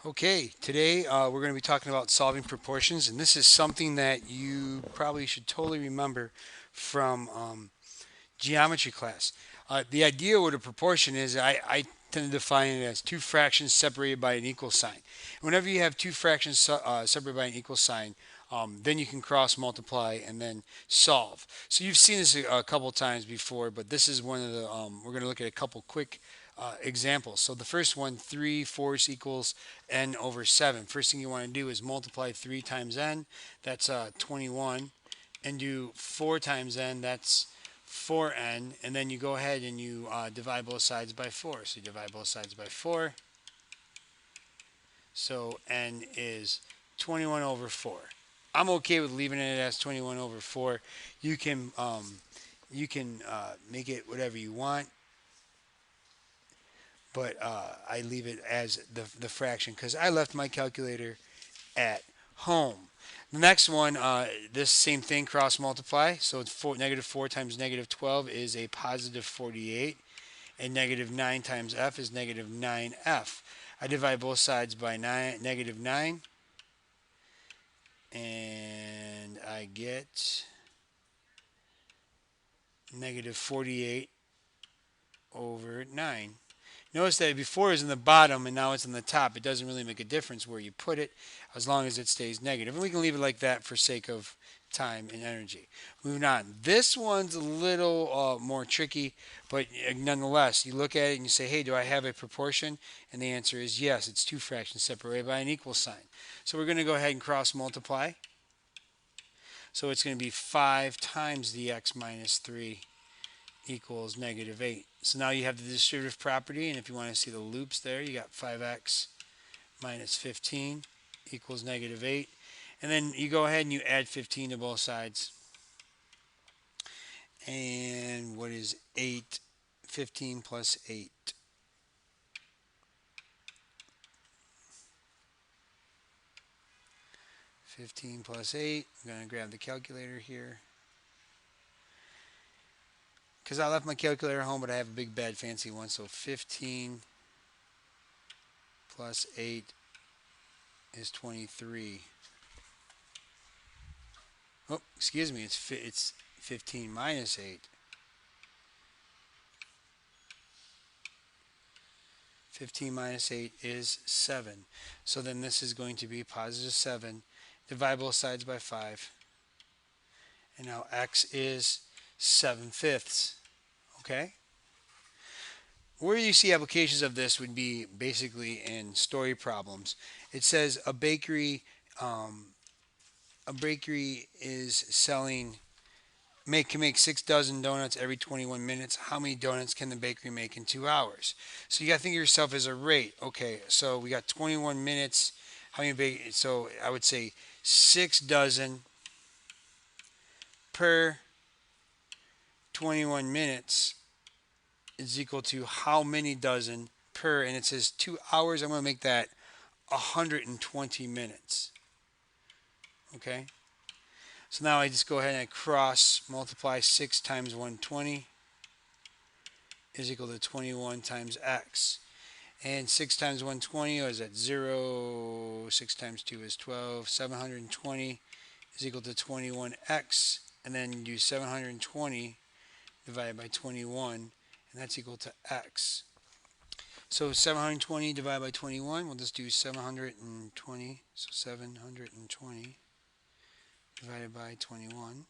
Okay, today we're going to be talking about solving proportions, and this is something that you probably should totally remember from geometry class. The idea with a proportion is I tend to define it as two fractions separated by an equal sign. Whenever you have two fractions separated by an equal sign, then you can cross multiply and then solve. So you've seen this a couple times before, but this is one of the, we're going to look at a couple quick examples. So the first one, 3 fourths equals n over 7. First thing you want to do is multiply 3 times n, that's 21, and do 4 times n, that's 4n, and then you go ahead and you divide both sides by 4. So you divide both sides by 4, so n is 21 over 4. I'm okay with leaving it as 21 over 4. You can make it whatever you want, but I leave it as the fraction because I left my calculator at home. The next one, this same thing, cross multiply. So it's negative 4 times negative 12 is a positive 48, and negative 9 times f is negative 9f. I divide both sides by negative 9, and I get negative 48 over 9. Notice that before it was in the bottom and now it's in the top. It doesn't really make a difference where you put it as long as it stays negative. And we can leave it like that for sake of time and energy. Moving on. This one's a little more tricky, but nonetheless, you look at it and you say, hey, do I have a proportion? And the answer is yes. It's two fractions separated by an equal sign. So we're going to go ahead and cross multiply. So it's going to be 5 times the x minus 3 equals negative 8. So now you have the distributive property, and if you want to see the loops there, you got 5x minus 15 equals negative 8. And then you go ahead and you add 15 to both sides. And what is 8? 15 plus 8. 15 plus 8. I'm going to grab the calculator here. Because I left my calculator at home, but I have a big, bad, fancy one. So 15 plus 8 is 23. Oh, excuse me, it's 15 minus 8. 15 minus 8 is 7. So then this is going to be positive 7. Divide both sides by 5. And now x is 7 fifths. Okay? Where you see applications of this would be basically in story problems. It says a bakery is selling can make 6 dozen donuts every 21 minutes. How many donuts can the bakery make in 2 hours? So you got to think of yourself as a rate. Okay, so we got 21 minutes. How many So I would say 6 dozen per 21 minutes is equal to how many dozen per, and it says 2 hours. I'm going to make that 120 minutes. Okay, so now I just go ahead and I cross multiply 6 times 120 is equal to 21 times x. And 6 times 120 is at 0. 6 times 2 is 12. 720 is equal to 21x. And then you do 720 divided by 21, and that's equal to x. So 720 divided by 21, we'll just do 720. So 720 divided by 21.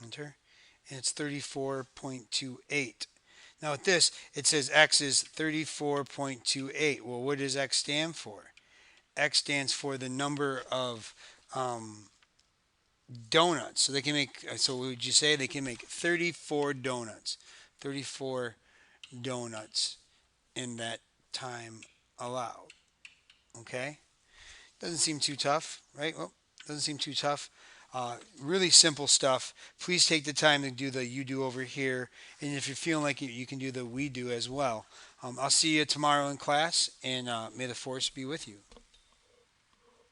Enter. And it's 34.28. Now with this, it says x is 34.28. Well, what does x stand for? X stands for the number of donuts. So they can make, so what would you say? They can make 34 donuts. 34 donuts in that time allowed. Okay? Doesn't seem too tough, right? Well, doesn't seem too tough. Really simple stuff. Please take the time to do the you do over here. And if you're feeling like it, you can do the we do as well. I'll see you tomorrow in class, and may the force be with you.